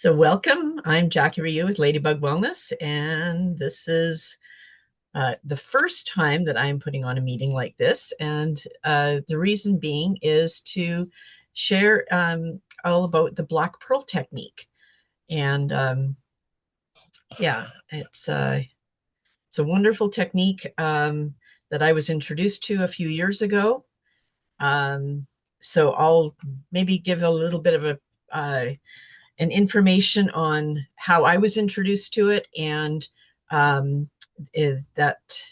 So welcome. I'm Jackie Ryu with Ladybug Wellness, and this is the first time that I'm putting on a meeting like this. And the reason being is to share all about the Black Pearl technique. And yeah, it's a wonderful technique that I was introduced to a few years ago. So I'll maybe give a little bit of an information on how I was introduced to it, and is that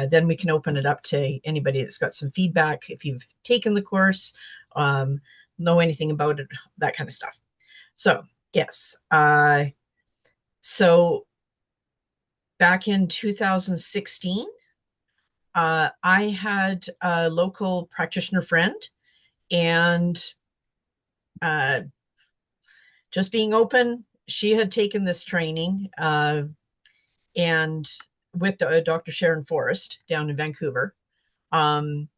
then we can open it up to anybody that's got some feedback if you've taken the course, know anything about it, that kind of stuff. So yes, so back in 2016, I had a local practitioner friend, and uh, just being open, she had taken this training and with Dr. Sharon Forrest down in Vancouver. Um,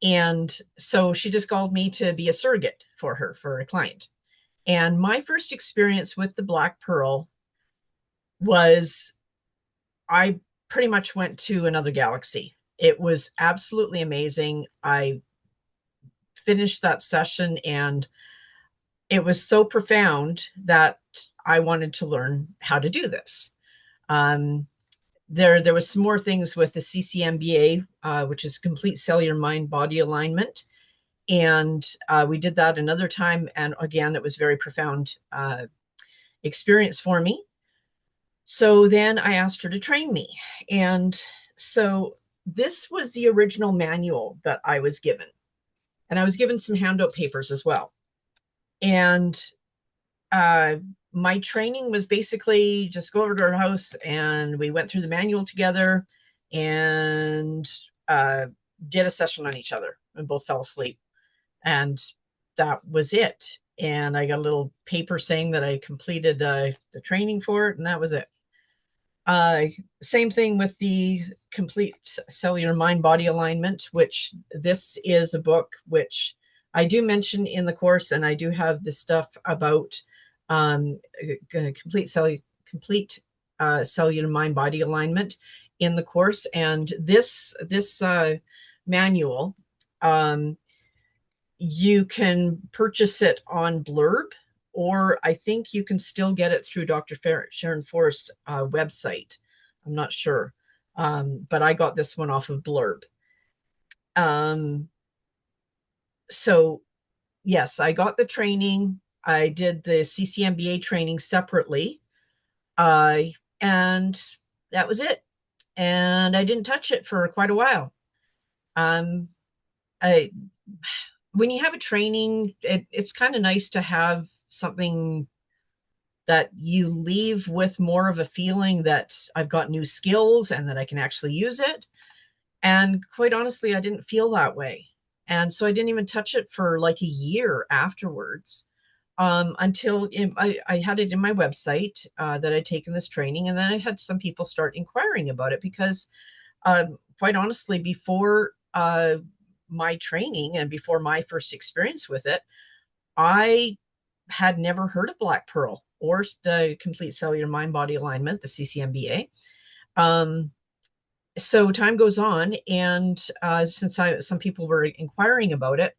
and so she just called me to be a surrogate for her, for a client. And my first experience with the Black Pearl was I pretty much went to another galaxy. It was absolutely amazing. I finished that session and it was so profound that I wanted to learn how to do this. Um, there was some more things with the CCMBA, which is complete cellular mind body alignment, and we did that another time. And again, it was very profound experience for me. So then I asked her to train me, and so this was the original manual that I was given, and I was given some handout papers as well. And uh, my training was basically just go over to her house and we went through the manual together and did a session on each other and both fell asleep. And that was it. And I got a little paper saying that I completed the training for it, and that was it. Uh, Same thing with the complete cellular mind body alignment, which this is a book which I do mention in the course, and I do have the stuff about um, complete cellular mind body alignment in the course. And this manual, um, you can purchase it on Blurb, or I think you can still get it through Dr. Sharon Forrest's website. I'm not sure, but I got this one off of Blurb. Um, so yes, I got the training. I did the CCMBA training separately, uh, and that was it. And I didn't touch it for quite a while. Um, I When you have a training, it's kind of nice to have something that you leave with more of a feeling that I've got new skills and that I can actually use it. And quite honestly, I didn't feel that way. And so I didn't even touch it for like a year afterwards, until I had it in my website that I'd taken this training. And then I had some people start inquiring about it because, quite honestly, before my training and before my first experience with it, I had never heard of Black Pearl or the complete cellular mind body alignment, the CCMBA. So time goes on, and since some people were inquiring about it,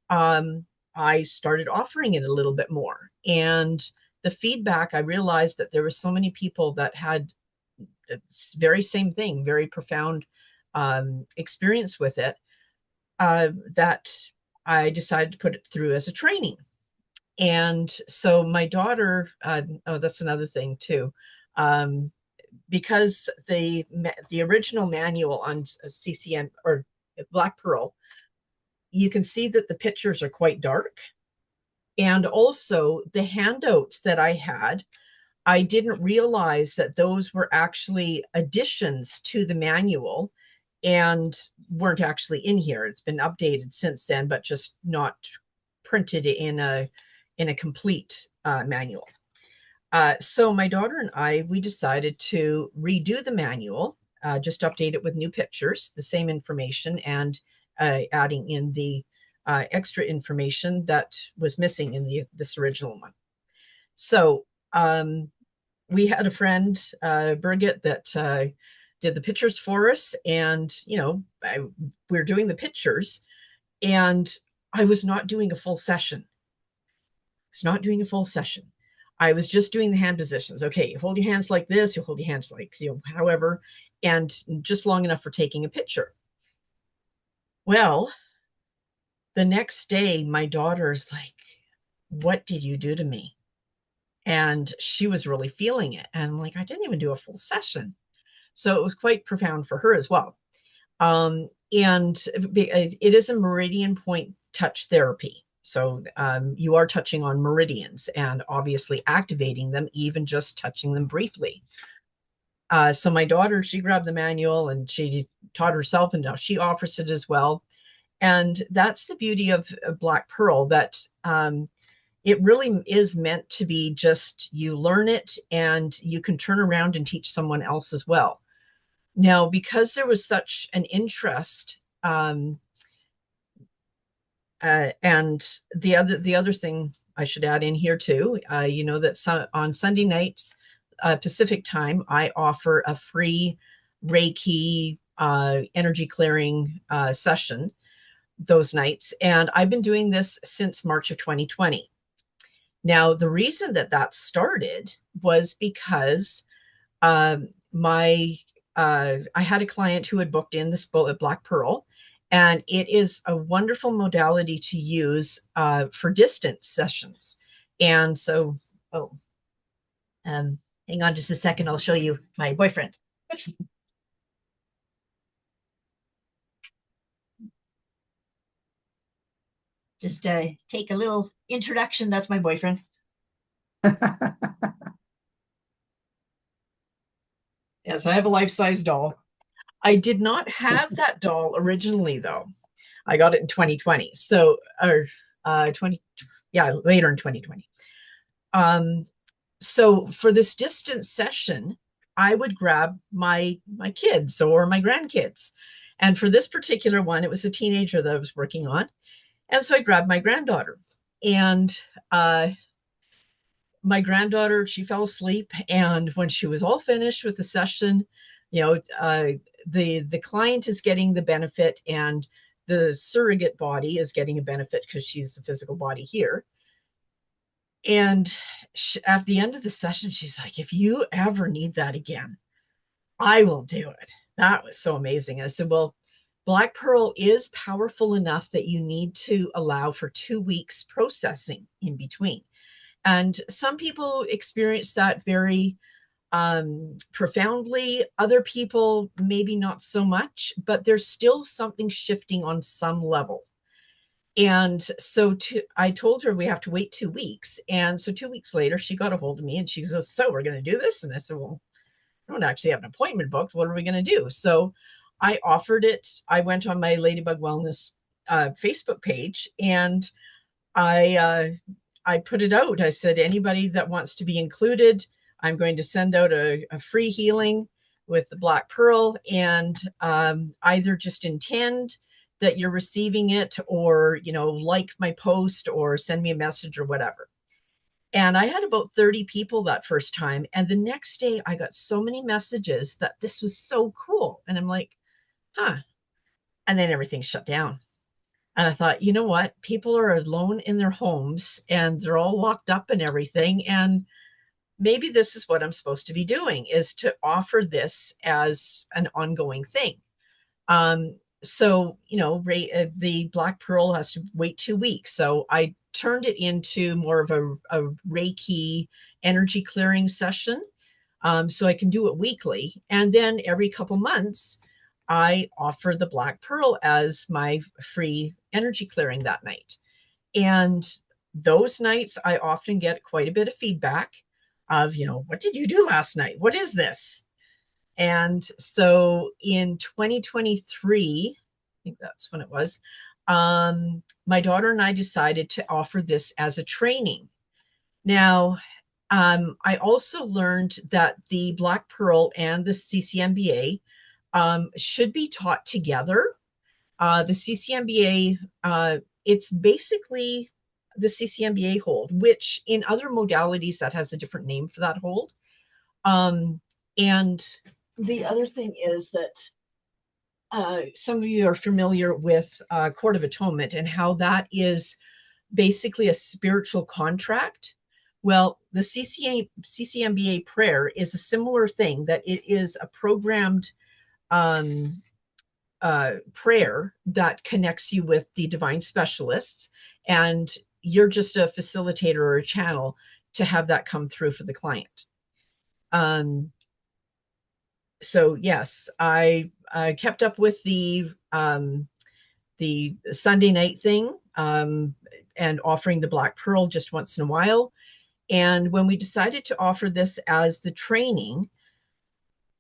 I started offering it a little bit more. And the feedback, I realized that there were so many people that had very same thing, very profound experience with it, that I decided to put it through as a training. And so my daughter, oh, that's another thing too. Because the original manual on CCM or Black Pearl, you can see that the pictures are quite dark. And also the handouts that I had, I didn't realize that those were actually additions to the manual and weren't actually in here. It's been updated since then, but just not printed in a complete manual. So my daughter and we decided to redo the manual, just update it with new pictures, the same information, and adding in the extra information that was missing in this original one. So we had a friend, Birgit, that did the pictures for us. And, we're doing the pictures, and I was not doing a full session. I was not doing a full session. I was just doing the hand positions. Okay, you hold your hands like this, you hold your hands like, however, and just long enough for taking a picture. Well, the next day, my daughter's like, what did you do to me? And she was really feeling it. And I'm like, I didn't even do a full session. So it was quite profound for her as well. And it is a meridian point touch therapy. So you are touching on meridians and obviously activating them, even just touching them briefly. So my daughter, she grabbed the manual and she taught herself, and now she offers it as well. And that's the beauty of Black Pearl, that it really is meant to be just, you learn it and you can turn around and teach someone else as well. Now, because there was such an interest, and the other thing I should add in here too, that on Sunday nights, Pacific time, I offer a free Reiki energy clearing session those nights, and I've been doing this since March of 2020. Now, the reason that started was because I had a client who had booked in this Black Pearl, and it is a wonderful modality to use for distance sessions. And so, hang on just a second, I'll show you my boyfriend. Just take a little introduction. That's my boyfriend. Yes, I have a life-size doll. I did not have that doll originally, though. I got it in 2020. So, or 20, yeah, later in 2020. So for this distance session, I would grab my kids or my grandkids. And for this particular one, it was a teenager that I was working on. And so I grabbed my granddaughter. And my granddaughter, she fell asleep. And when she was all finished with the session, the client is getting the benefit, and the surrogate body is getting a benefit because she's the physical body here. And at the end of the session, she's like, if you ever need that again, I will do it. That was so amazing. I said, well, Black Pearl is powerful enough that you need to allow for 2 weeks processing in between. And some people experience that very profoundly. Other people, maybe not so much, but there's still something shifting on some level. And so I told her we have to wait 2 weeks. And so 2 weeks later, she got a hold of me and she goes, so we're going to do this? And I said, well, I don't actually have an appointment booked. What are we going to do? So I offered it. I went on my Ladybug Wellness Facebook page, and I put it out. I said, anybody that wants to be included, I'm going to send out a free healing with the Black Pearl, and either just intend that you're receiving it, or, like my post or send me a message or whatever. And I had about 30 people that first time. And the next day I got so many messages that this was so cool. And I'm like, huh. And then everything shut down. And I thought, you know what? People are alone in their homes and they're all locked up and everything. And maybe this is what I'm supposed to be doing, is to offer this as an ongoing thing. So, the Black Pearl has to wait 2 weeks. So I turned it into more of a Reiki energy clearing session. So I can do it weekly. And then every couple months, I offer the Black Pearl as my free energy clearing that night. And those nights, I often get quite a bit of feedback of, what did you do last night? What is this? And so in 2023, I think that's when it was, my daughter and I decided to offer this as a training. Now, I also learned that the Black Pearl and the CCMBA should be taught together. The CCMBA, it's basically the CCMBA hold, which in other modalities that has a different name for that hold. And the other thing is that some of you are familiar with Court of Atonement and how that is basically a spiritual contract. Well, the CCMBA prayer is a similar thing, that it is a programmed prayer that connects you with the divine specialists, and you're just a facilitator or a channel to have that come through for the client. So yes, I kept up with the Sunday night thing, and offering the Black Pearl just once in a while. And when we decided to offer this as the training,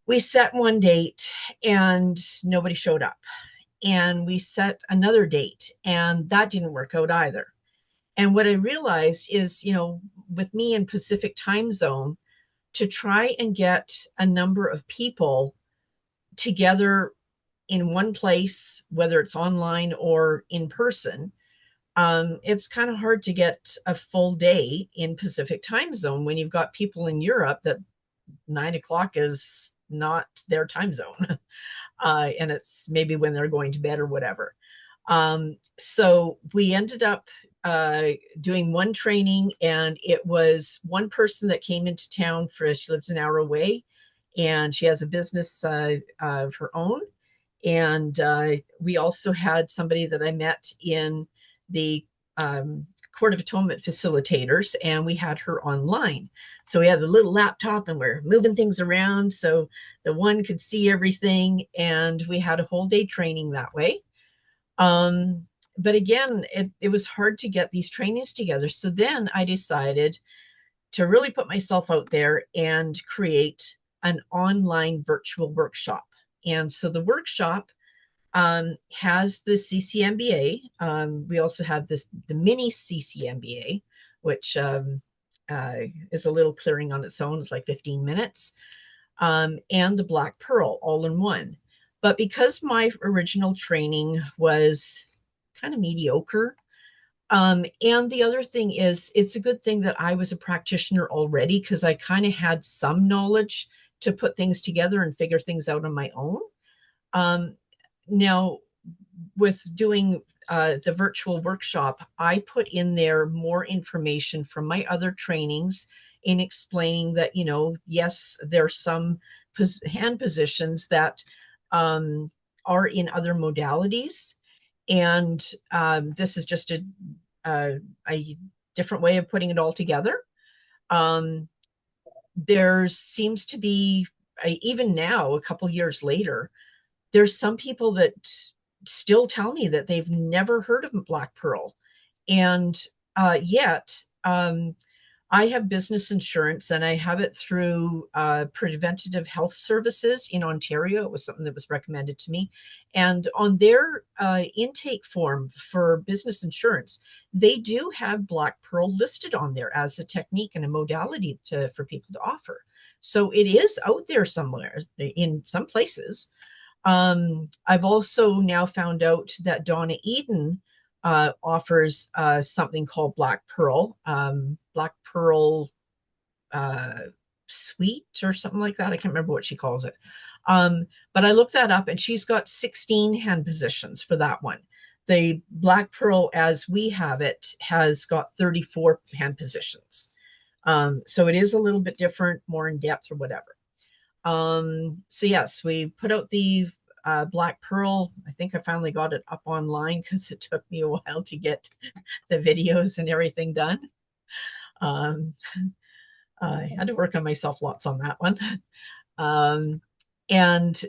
we set one date and nobody showed up. And we set another date and that didn't work out either. And what I realized is, with me in Pacific time zone, to try and get a number of people together in one place, whether it's online or in person, it's kind of hard to get a full day in Pacific time zone when you've got people in Europe that 9 o'clock is not their time zone. And it's maybe when they're going to bed or whatever. So we ended up doing one training, and it was one person that came into town she lives an hour away, and she has a business of her own. And we also had somebody that I met in the Court of Atonement facilitators, and we had her online. So we had the little laptop and we're moving things around so the one could see everything, and we had a whole day training that way. But again, it was hard to get these trainings together. So then I decided to really put myself out there and create an online virtual workshop. And so the workshop has the CCMBA. We also have the mini CCMBA, which is a little clearing on its own. It's like 15 minutes. And the Black Pearl all in one. But because my original training was kind of mediocre, and the other thing is, it's a good thing that I was a practitioner already, because I kind of had some knowledge to put things together and figure things out on my own. Now, with doing the virtual workshop, I put in there more information from my other trainings in explaining that, yes, there's some hand positions that are in other modalities. And this is just a different way of putting it all together. There seems to be, even now, a couple years later, there's some people that still tell me that they've never heard of Black Pearl. And yet, I have business insurance, and I have it through Preventative Health Services in Ontario. It was something that was recommended to me. And on their intake form for business insurance, they do have Black Pearl listed on there as a technique and a modality for people to offer. So it is out there somewhere in some places. I've also now found out that Donna Eden offers something called Black Pearl Sweet or something like that. I can't remember what she calls it. But I looked that up, and she's got 16 hand positions for that one. The Black Pearl, as we have it, has got 34 hand positions. So it is a little bit different, more in depth or whatever. So yes, we put out the Black Pearl. I think I finally got it up online because it took me a while to get the videos and everything done. I had to work on myself lots on that one. And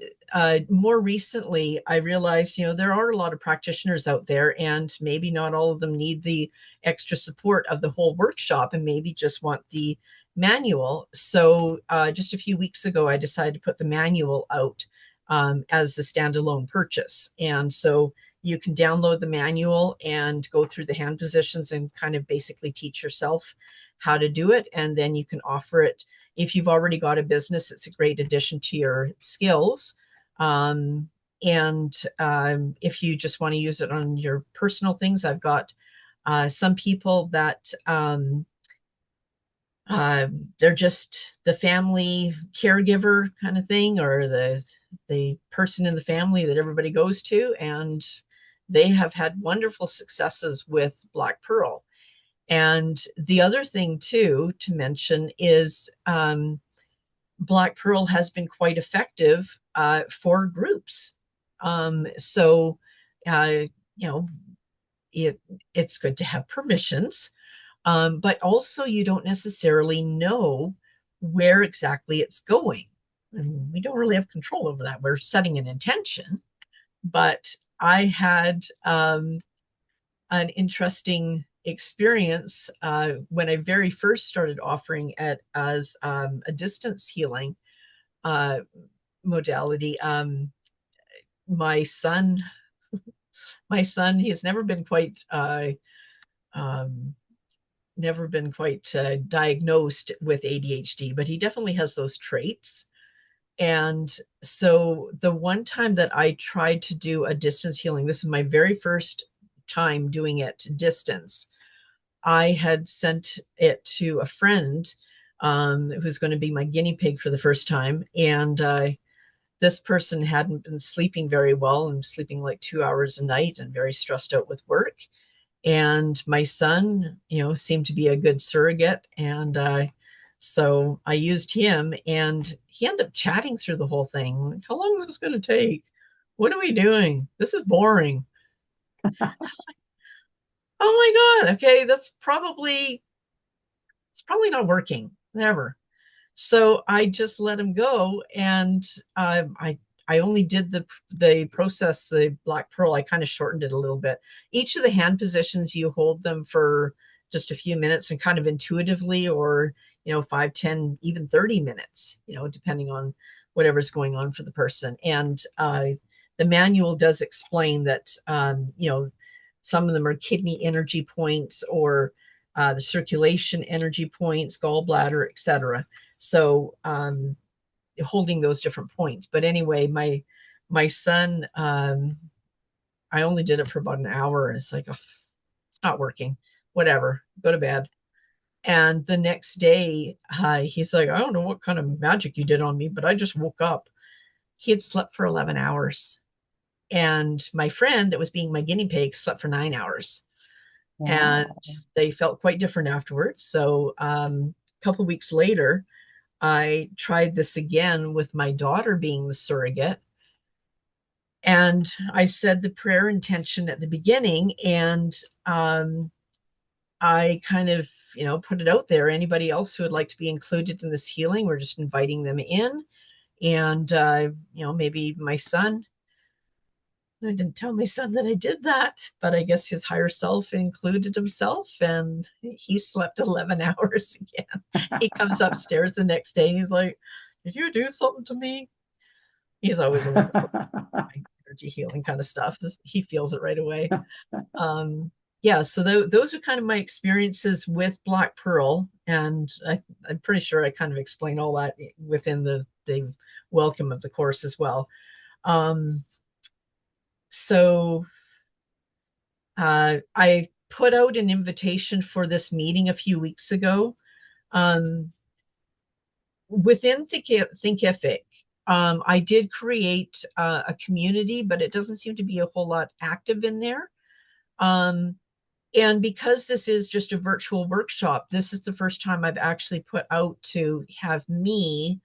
more recently, I realized, there are a lot of practitioners out there, and maybe not all of them need the extra support of the whole workshop and maybe just want the manual. So just a few weeks ago, I decided to put the manual out as a standalone purchase. And so you can download the manual and go through the hand positions and kind of basically teach yourself how to do it. And then you can offer it. If you've already got a business, it's a great addition to your skills. And if you just want to use it on your personal things, I've got Some people that uh, they're just the family caregiver kind of thing, or the person in the family that everybody goes to, and they have had wonderful successes with Black Pearl. And the other thing too to mention is Black Pearl has been quite effective for groups. So, uh, you know, it it's good to have permissions, but also you don't necessarily know where exactly it's going. And we don't really have control over that. We're setting an intention, but I had an interesting experience when I very first started offering it as a distance healing uh, modality. My son, my son, he's um, never been quite diagnosed with ADHD, but he definitely has those traits. And so the one time that I tried to do a distance healing, this is my very first time doing it distance. I had sent it to a friend who's going to be my guinea pig for the first time. And this person hadn't been sleeping very well and sleeping like 2 hours a night and very stressed out with work. And my son, seemed to be a good surrogate. And so I used him, and he ended up chatting through the whole thing. Like, how long is this going to take? What are we doing? This is boring. Oh my God. Okay. It's probably not working. Never. So I just let him go, and I only did the process, the Black Pearl. I kind of shortened it a little bit. Each of the hand positions, you hold them for just a few minutes and kind of intuitively, or 5, 10, even 30 minutes, depending on whatever's going on for the person. And the manual does explain that some of them are kidney energy points, or the circulation energy points, gallbladder, etc. So holding those different points. But anyway, my son, I only did it for about an hour, and it's like, oh, it's not working. Whatever, go to bed. And the next day, he's like, I don't know what kind of magic you did on me, but I just woke up. He had slept for 11 hours. And my friend that was being my guinea pig slept for 9 hours. And Wow. they felt quite different afterwards. So a couple of weeks later, I tried this again with my daughter being the surrogate. And I said the prayer intention at the beginning, and I kind of, put it out there. Anybody else who would like to be included in this healing, we're just inviting them in. And, maybe my son. I didn't tell my son that I did that, but I guess his higher self included himself, and he slept 11 hours again. He comes upstairs the next day. He's like, did you do something to me? He's always a wonderful energy healing kind of stuff. He feels it right away. Yeah, so those are kind of my experiences with Black Pearl, and I'm pretty sure I kind of explain all that within the welcome of the course as well. Um, so I put out an invitation for this meeting a few weeks ago. Within Thinkific, I did create a community, but it doesn't seem to be a whole lot active in there. Um, and because this is just a virtual workshop, this is the first time I've actually put out to have me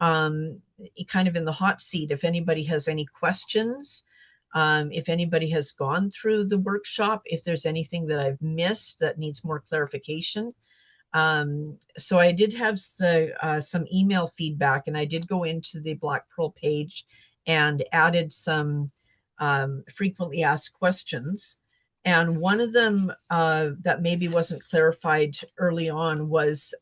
um, kind of in the hot seat. If anybody has any questions, if anybody has gone through the workshop, if there's anything that I've missed that needs more clarification. So I did have some email feedback, and I did go into the Black Pearl page and added some frequently asked questions. And one of them that maybe wasn't clarified early on was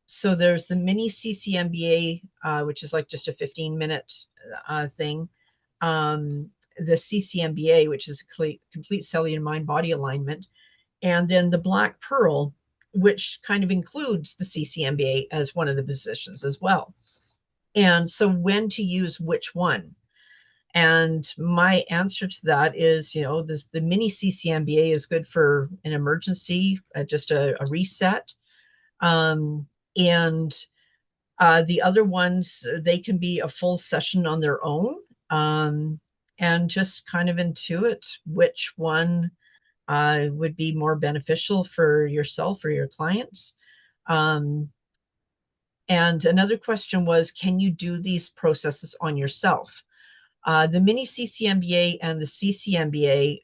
so there's the mini CCMBA, which is like just a 15-minute thing. The CCMBA, which is complete cellular mind body alignment. And then the Black Pearl, which kind of includes the CCMBA as one of the positions as well. And so when to use which one. And my answer to that is, the mini CCMBA is good for an emergency, just a reset. And the other ones, they can be a full session on their own, and just kind of intuit which one would be more beneficial for yourself or your clients. And another question was, can you do these processes on yourself? The mini CCMBA and the CCMBA,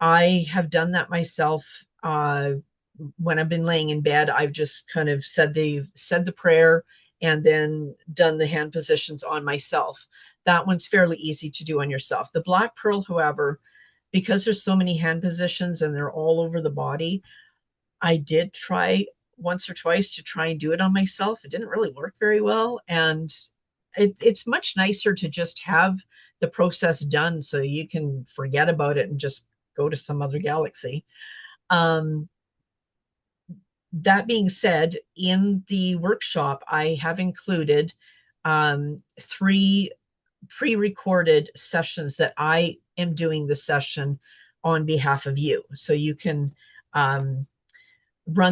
I have done that myself. When I've been laying in bed, I've just kind of said the prayer and then done the hand positions on myself. That one's fairly easy to do on yourself. The Black Pearl, however, because there's so many hand positions and they're all over the body, I did try once or twice to try and do it on myself. It didn't really work very well. And it's much nicer to just have the process done so you can forget about it and just go to some other galaxy. That being said, in the workshop, I have included 3 pre-recorded sessions that I am doing the session on behalf of you. So you can run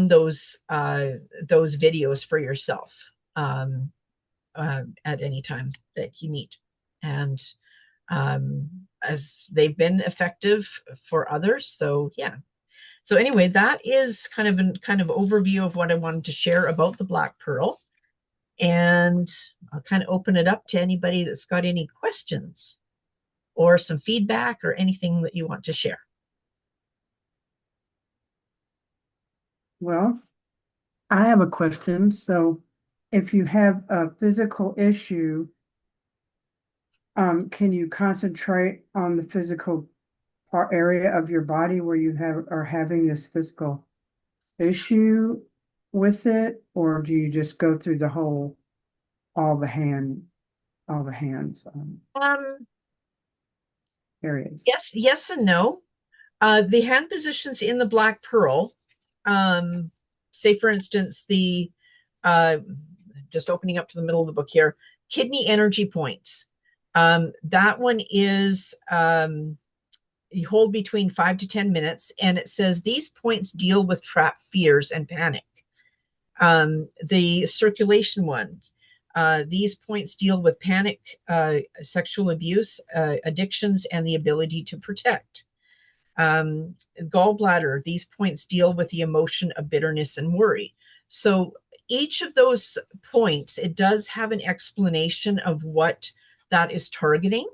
those videos for yourself at any time that you need. And as they've been effective for others. So yeah. So anyway, that is kind of overview of what I wanted to share about the Black Pearl. And I'll kind of open it up to anybody that's got any questions or some feedback or anything that you want to share. Well, I have a question. So if you have a physical issue, can you concentrate on the physical area of your body where you are having this physical issue with it, or do you just go through all the hands areas? Yes and no. The hand positions in the Black Pearl, say for instance, just opening up to the middle of the book here, kidney energy points. That one is, you hold between 5 to 10 minutes, and it says these points deal with trapped fears and panic. The circulation ones, these points deal with panic, sexual abuse, addictions, and the ability to protect. Gallbladder, these points deal with the emotion of bitterness and worry. So each of those points, it does have an explanation of what that is targeting.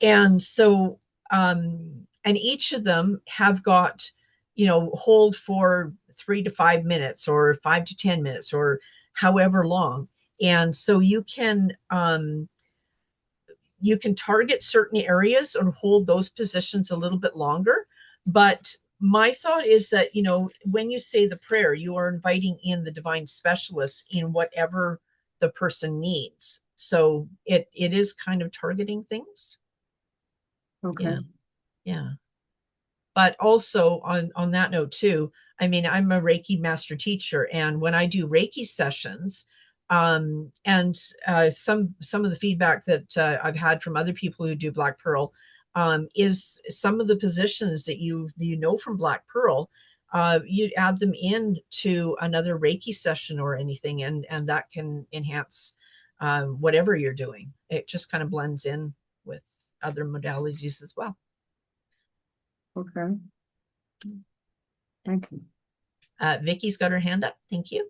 And so, and each of them have got, hold for 3 to 5 minutes or 5 to 10 minutes or however long. And so you can target certain areas and hold those positions a little bit longer. But my thought is that, when you say the prayer, you are inviting in the divine specialists in whatever the person needs. So it is kind of targeting things. Okay. Yeah. But also on that note too, I mean, I'm a Reiki master teacher, and when I do Reiki sessions, and some of the feedback that I've had from other people who do Black Pearl, is some of the positions that you know from Black Pearl, you add them in to another Reiki session or anything, and that can enhance whatever you're doing. It just kind of blends in with other modalities as well. Okay. Thank you. Vicky's got her hand up. Thank you.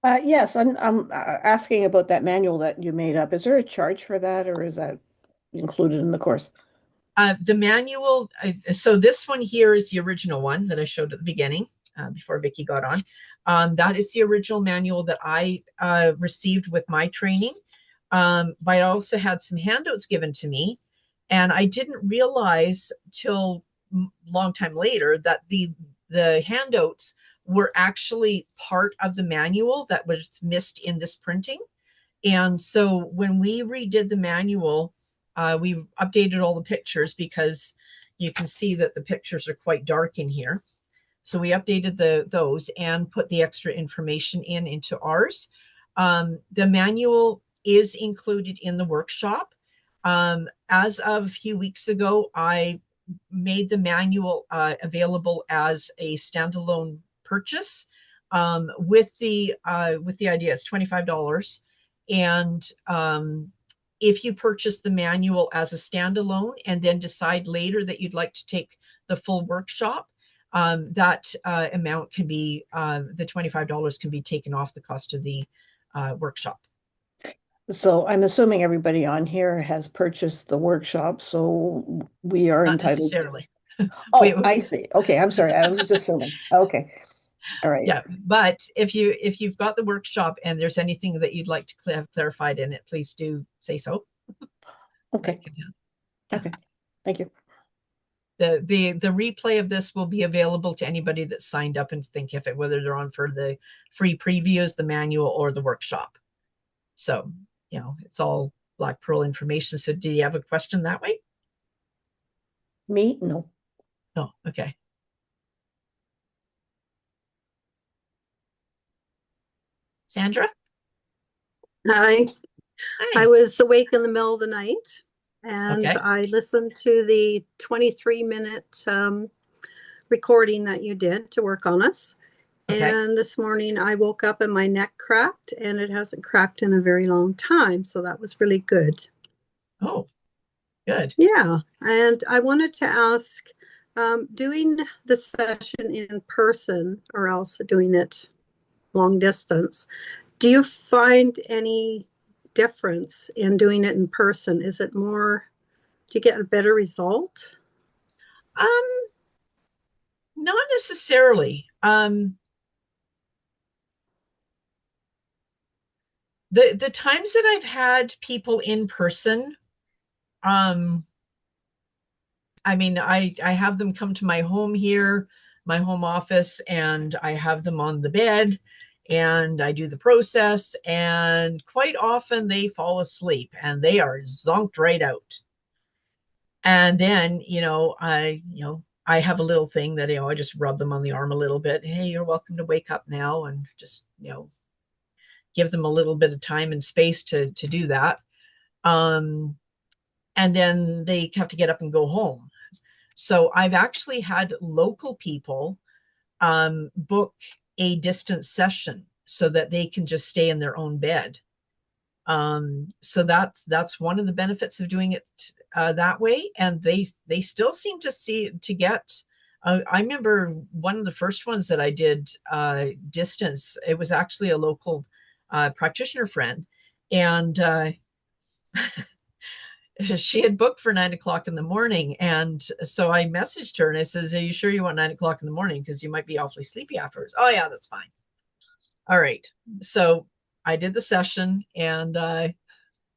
Yes, I'm asking about that manual that you made up. Is there a charge for that, or is that included in the course? The manual, so this one here is the original one that I showed at the beginning, before Vicky got on. That is the original manual that I received with my training. But I also had some handouts given to me, and I didn't realize till long time later that the handouts were actually part of the manual that was missed in this printing. And so when we redid the manual, we updated all the pictures because you can see that the pictures are quite dark in here. So we updated those and put the extra information into ours. The manual is included in the workshop. As of a few weeks ago, I made the manual available as a standalone purchase, with the idea it's $25, and if you purchase the manual as a standalone and then decide later that you'd like to take the full workshop, that amount can be the $25 can be taken off the cost of the workshop. So I'm assuming everybody on here has purchased the workshop, so we are Not entitled. necessarily. Oh, I see. Okay, I'm sorry. I was just assuming. Okay. All right. Yeah, but if you've got the workshop and there's anything that you'd like to have clarified in it, please do say so. Okay. Okay. Thank you. The replay of this will be available to anybody that's signed up in Thinkific, whether they're on for the free previews, the manual, or the workshop. So, it's all Black Pearl information. So do you have a question that way? Me? No. No. Okay. Sandra? Hi. I Hi. was awake in the middle of the night and Okay. I listened to the 23-minute recording that you did to work on us. Okay. And this morning I woke up and my neck cracked, and it hasn't cracked in a very long time. So that was really good. Oh, good. Yeah. And I wanted to ask, doing the session in person or else doing it long distance, do you find any difference in doing it in person? Is it more, do you get a better result? Not necessarily. The times that I've had people in person, I mean, I have them come to my home here, my home office, and I have them on the bed and I do the process, and quite often they fall asleep and they are zonked right out. And then, I have a little thing that, I just rub them on the arm a little bit. Hey, you're welcome to wake up now, and just, give them a little bit of time and space to do that. And then they have to get up and go home. So I've actually had local people book a distance session so that they can just stay in their own bed. So that's one of the benefits of doing it that way. And they still seem to get. I remember one of the first ones that I did distance. It was actually a local practitioner friend, and she had booked for 9 o'clock in the morning. And so I messaged her and I says, "Are you sure you want 9 o'clock in the morning? Because you might be awfully sleepy afterwards." "Oh yeah, that's fine." All right. So I did the session, and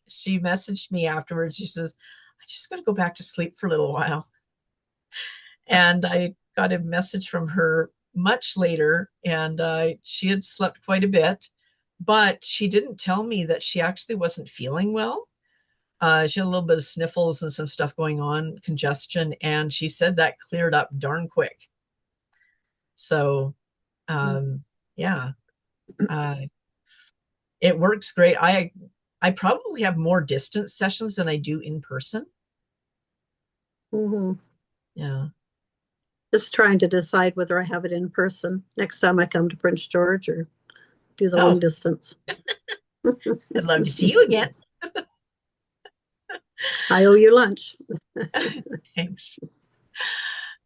she messaged me afterwards. She says, "I just got to go back to sleep for a little while." And I got a message from her much later, and she had slept quite a bit, but she didn't tell me that she actually wasn't feeling well. She had a little bit of sniffles and some stuff going on, congestion, and she said that cleared up darn quick. So, yeah, it works great. I probably have more distance sessions than I do in person. Mm-hmm. Yeah. Just trying to decide whether I have it in person next time I come to Prince George or do the long distance. I'd love to see you again. I owe you lunch. Thanks.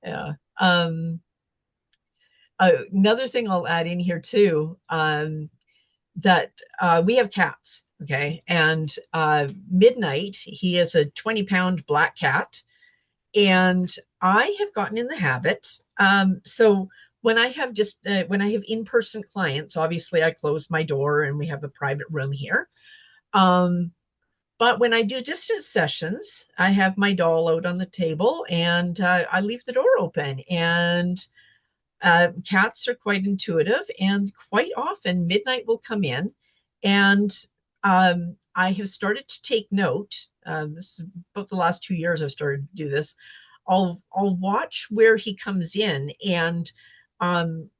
Yeah. Another thing I'll add in here too, that we have cats, okay? And Midnight, he is a 20-pound black cat. And I have gotten in the habit. So when I have in-person clients, obviously I close my door and we have a private room here. But when I do distance sessions, I have my doll out on the table and I leave the door open. And cats are quite intuitive, and quite often Midnight will come in, and I have started to take note. This is about the last 2 years I've started to do this. I'll watch where he comes in, and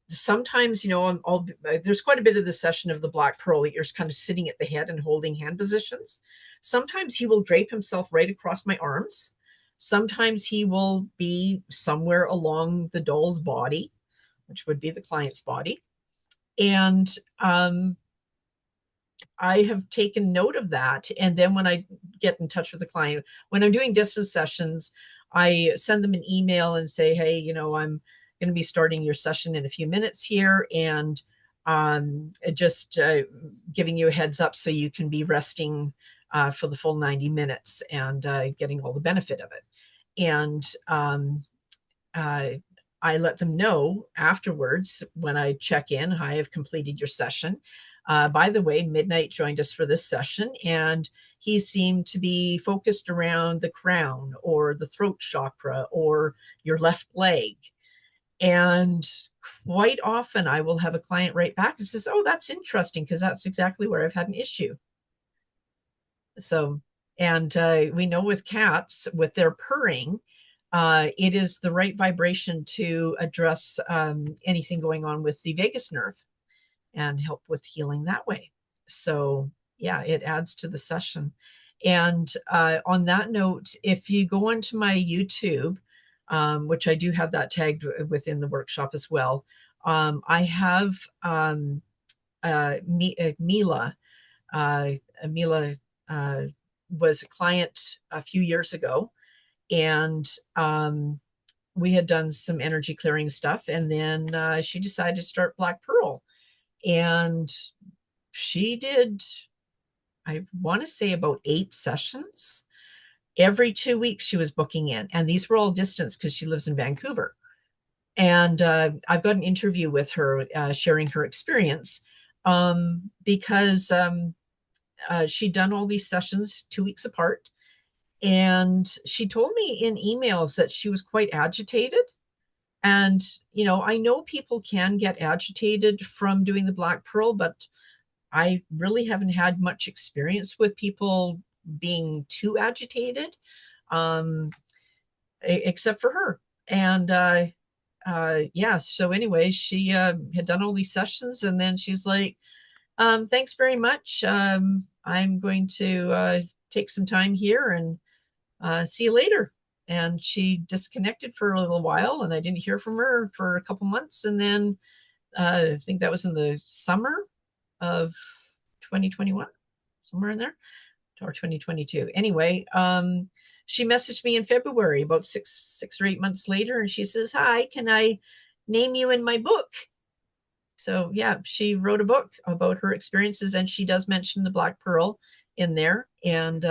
sometimes, there's quite a bit of the session of the black pearl. You're just kind of sitting at the head and holding hand positions. Sometimes he will drape himself right across my arms. Sometimes he will be somewhere along the doll's body, which would be the client's body. And I have taken note of that. And then when I get in touch with the client, when I'm doing distance sessions, I send them an email and say, hey, I'm going to be starting your session in a few minutes here. And just giving you a heads up so you can be resting for the full 90 minutes and getting all the benefit of it. And I let them know afterwards when I check in, I have completed your session. By the way, Midnight joined us for this session, and he seemed to be focused around the crown or the throat chakra or your left leg. And quite often I will have a client write back and says, oh, that's interesting, because that's exactly where I've had an issue. So, and we know with cats, with their purring, it is the right vibration to address anything going on with the vagus nerve and help with healing that way. So yeah, it adds to the session. And on that note, if you go onto my YouTube, which I do have that tagged within the workshop as well, I have Mila. Mila was a client a few years ago, and we had done some energy clearing stuff, and then she decided to start Black Pearl. And she did, I want to say, about 8 sessions. Every 2 weeks she was booking in, and these were all distance because she lives in Vancouver. And I've got an interview with her sharing her experience, because she'd done all these sessions 2 weeks apart. And she told me in emails that she was quite agitated. And, I know people can get agitated from doing the Black Pearl, but I really haven't had much experience with people being too agitated, except for her. And yeah, so anyway, she had done all these sessions, and then she's like, thanks very much. I'm going to take some time here and see you later. And she disconnected for a little while, and I didn't hear from her for a couple months. And then I think that was in the summer of 2021, somewhere in there, or 2022. Anyway, she messaged me in February, about six or 8 months later, and she says, hi, can I name you in my book? So yeah, she wrote a book about her experiences, and she does mention the Black Pearl in there. And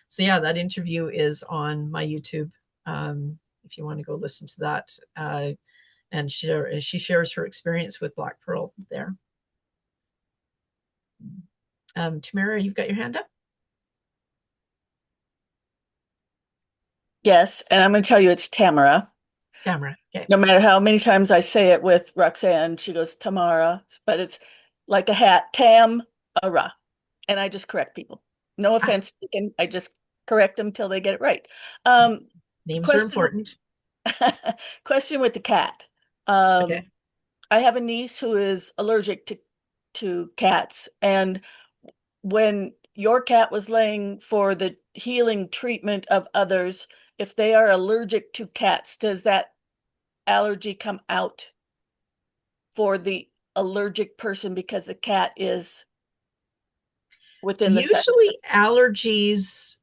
so yeah, that interview is on my YouTube, if you want to go listen to that. And she shares her experience with Black Pearl there. Tamara, you've got your hand up? Yes, and I'm going to tell you it's Tamara. Tamara, okay. No matter how many times I say it with Roxanne, she goes Tamara, but it's like a hat, Tam-ara. And I just correct people. No offense taken. I just correct them till they get it right. Names are important. Question with the cat. Okay. I have a niece who is allergic to cats, and when your cat was laying for the healing treatment of others, if they are allergic to cats, does that allergy come out for the allergic person because the cat is within the session? Usually allergies,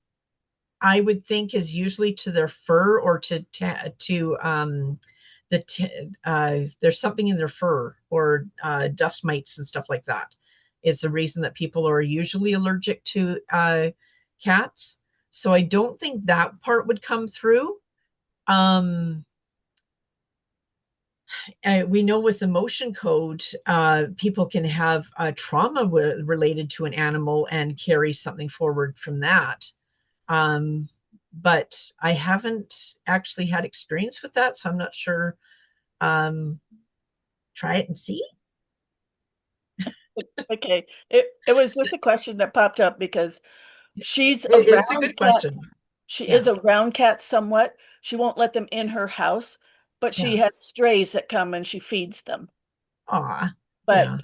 I would think, is usually to their fur or there's something in their fur, or dust mites and stuff like that. It's the reason that people are usually allergic to cats. So I don't think that part would come through. We know with emotion code, people can have trauma related to an animal and carry something forward from that. But I haven't actually had experience with that, so I'm not sure. Try it and see. Okay, it was just a question that popped up because she's a It's a round good cat. question. She Yeah. is a round cat somewhat. She won't let them in her house, but she Yeah. has strays that come and she feeds them. Aw, But yeah.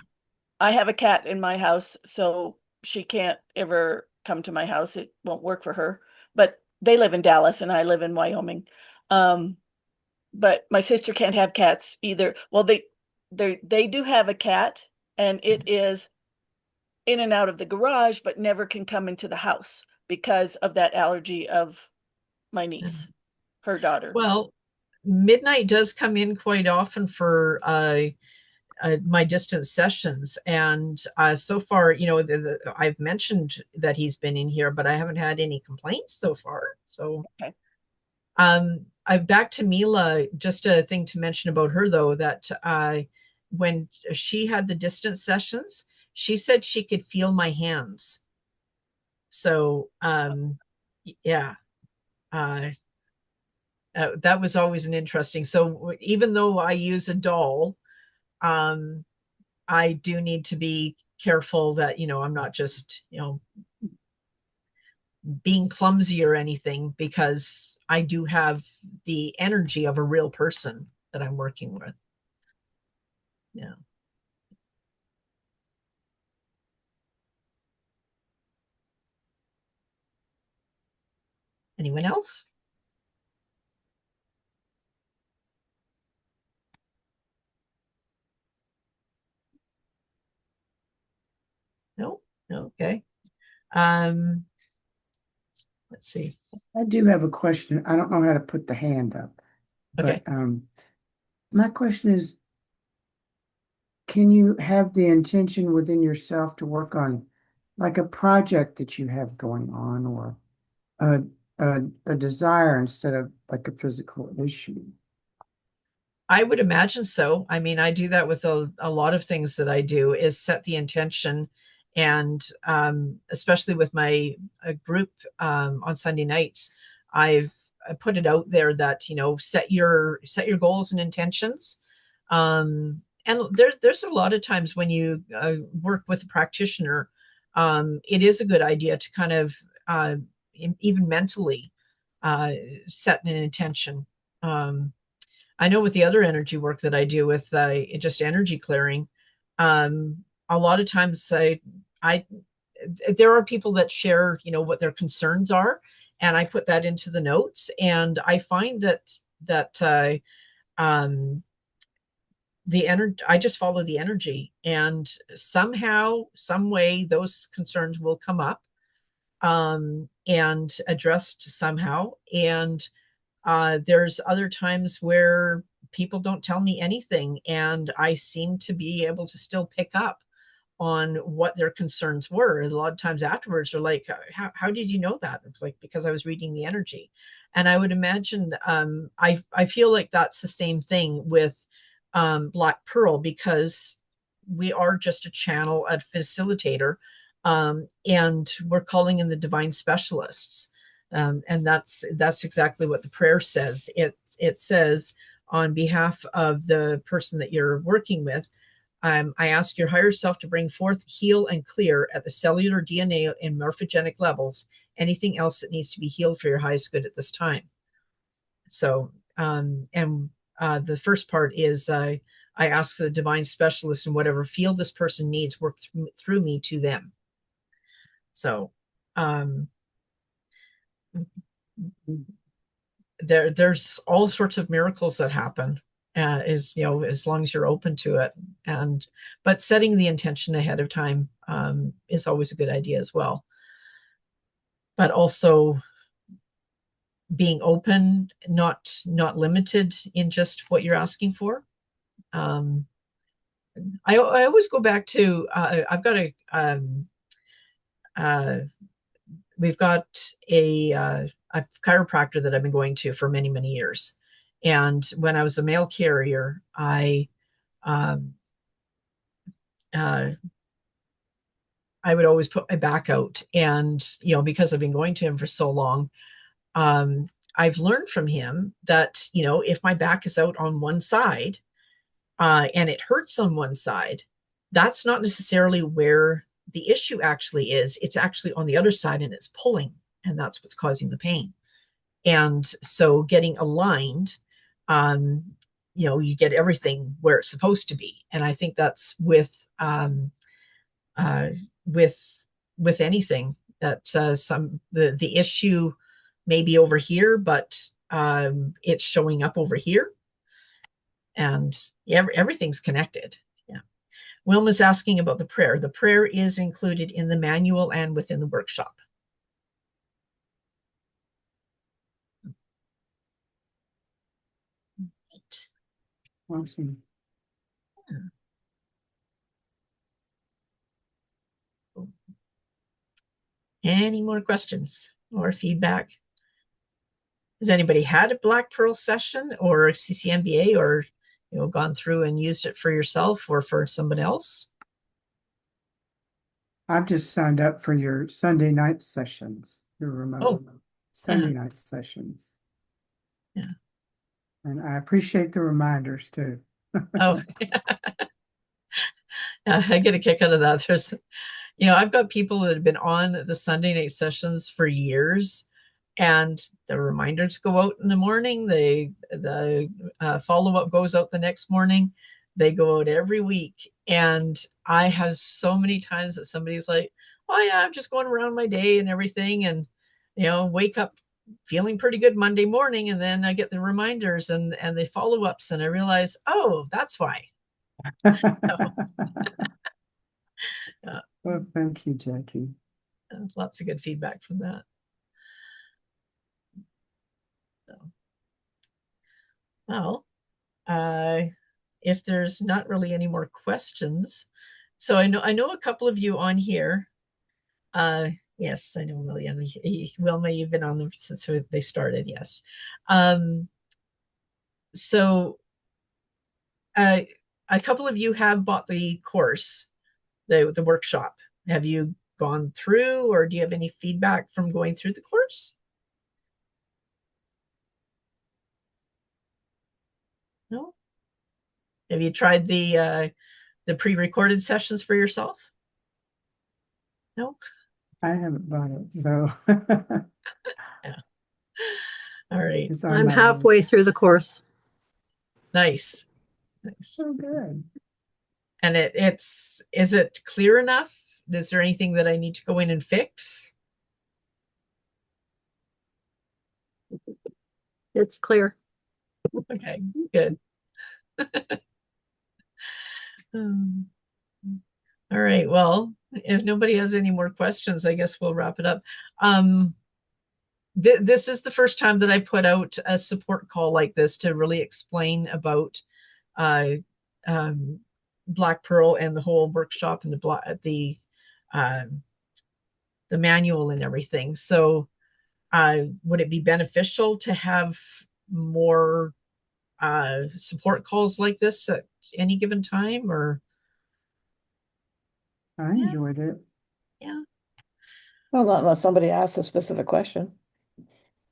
I have a cat in my house, so she can't ever come to my house. It won't work for her. But they live in Dallas and I live in Wyoming. Um, but my sister can't have cats either. Well, they do have a cat, and it is in and out of the garage, but never can come into the house because of that allergy of my niece, her daughter. Well, midnight does come in quite often for my distance sessions, and so far, I've mentioned that he's been in here, but I haven't had any complaints so far. So, Okay. I've back to Mila. Just a thing to mention about her, though, that when she had the distance sessions, she said she could feel my hands. So, yeah, uh, that was always an interesting. So even though I use a doll, um, I do need to be careful that, I'm not just, being clumsy or anything, because I do have the energy of a real person that I'm working with. Yeah. Anyone else? No? Okay. Um, let's see. I do have a question. I don't know how to put the hand up, Okay. but my question is, can you have the intention within yourself to work on like a project that you have going on, or a a desire instead of like a physical issue? I would imagine so. I mean, I do that with a lot of things that I do, is set the intention. And especially with my group on Sunday nights, I put it out there that, set your goals and intentions. And there's a lot of times when you work with a practitioner, it is a good idea to kind of even mentally uh, set an intention. Um, I know with the other energy work that I do with just energy clearing, a lot of times I, there are people that share, what their concerns are, and I put that into the notes, and I find that um, the energy, I just follow the energy, and somehow, some way, those concerns will come up and addressed somehow, and there's other times where people don't tell me anything, and I seem to be able to still pick up on what their concerns were. A lot of times afterwards, they're like, how did you know that? It's like, because I was reading the energy. And I would imagine, I feel like that's the same thing with Black Pearl, because we are just a channel, a facilitator, and we're calling in the divine specialists. And that's exactly what the prayer says. It says, on behalf of the person that you're working with, I ask your higher self to bring forth, heal, and clear at the cellular, DNA, and morphogenic levels anything else that needs to be healed for your highest good at this time. So, and the first part is, I ask the divine specialist in whatever field this person needs, work through me to them. So, um, there's all sorts of miracles that happen, as long as you're open to it. And but setting the intention ahead of time is always a good idea as well, but also being open, not limited in just what you're asking for. I always go back to, I've got uh, we've got a chiropractor that I've been going to for many, many years. And when I was a mail carrier, um, uh, I would always put my back out. And, because I've been going to him for so long, I've learned from him that, if my back is out on one side, and it hurts on one side, that's not necessarily where the issue actually is. It's actually on the other side, and it's pulling, and that's what's causing the pain. And so getting aligned, um, you get everything where it's supposed to be. And I think that's uh, with anything that the issue may be over here, but it's showing up over here, and everything's connected. Yeah. Wilma's asking about the prayer. The prayer is included in the manual and within the workshop. Right. Awesome. Any more questions or feedback? Has anybody had a Black Pearl session or CCMBA, or gone through and used it for yourself or for someone else? I've just signed up for your Sunday night sessions, your remote Sunday night sessions. Yeah. And I appreciate the reminders too. Oh, I get a kick out of that. There's, I've got people that have been on the Sunday night sessions for years, and the reminders go out in the morning. The follow-up goes out the next morning. They go out every week. And I have so many times that somebody's like, oh yeah, I'm just going around my day and everything. And, wake up feeling pretty good Monday morning. And then I get the reminders and the follow-ups, and I realize, oh, that's why. Well, thank you, Jackie. Lots of good feedback from that. So, well, if there's not really any more questions, so I know a couple of you on here. Yes, I know William. Wilma, you've been on them since they started. Yes. So a couple of you have bought the course, the workshop. Have you gone through, or do you have any feedback from going through the course? No? Have you tried the pre-recorded sessions for yourself? No? I haven't bought it, so Yeah. All right. it's on I'm my halfway list. through the course. Nice. Oh, good. And is it clear enough? Is there anything that I need to go in and fix? It's clear. Okay, good. All right, well, if nobody has any more questions, I guess we'll wrap it up. This is the first time that I put out a support call like this to really explain about uh, Black Pearl and the whole workshop and the manual and everything. So would it be beneficial to have more support calls like this at any given time, or? I enjoyed it. Yeah. Well, not unless somebody asks a specific question.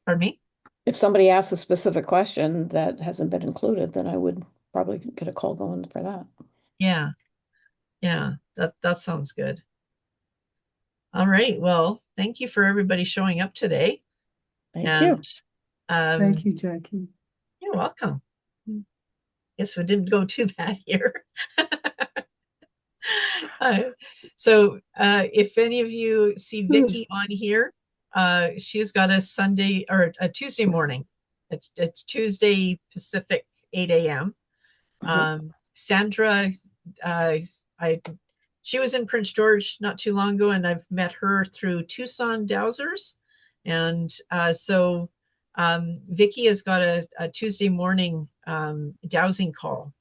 Pardon me? If somebody asks a specific question that hasn't been included, then I would probably get a call going for that. Yeah. Yeah, that sounds good. All right. Well, thank you for everybody showing up today. Thank you. Thank you, Jackie. You're welcome. Guess we didn't go too bad here. So if any of you see Vicky on here, she's got a Sunday or a Tuesday morning. It's Tuesday Pacific 8 a.m. Sandra, she was in Prince George not too long ago, and I've met her through Tucson Dowsers. And so Vicky has got a Tuesday morning dowsing call.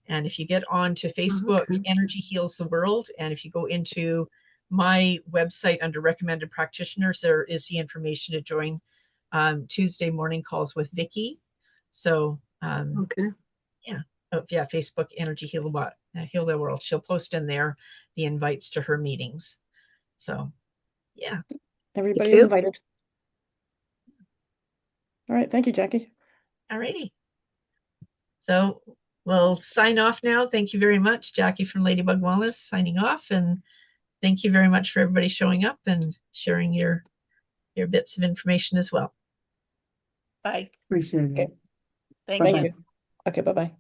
And if you get on to Facebook, Energy Heals the World, and if you go into my website under recommended practitioners, there is the information to join Tuesday morning calls with Vicky. So yeah. Oh, yeah, Facebook, Energy Heal the World. She'll post in there the invites to her meetings. So, yeah. Everybody's invited. All right. Thank you, Jackie. All righty. So we'll sign off now. Thank you very much. Jackie from Ladybug Wellness signing off. And thank you very much for everybody showing up and sharing your bits of information as well. Bye. Appreciate it. Thank you. Okay, bye-bye.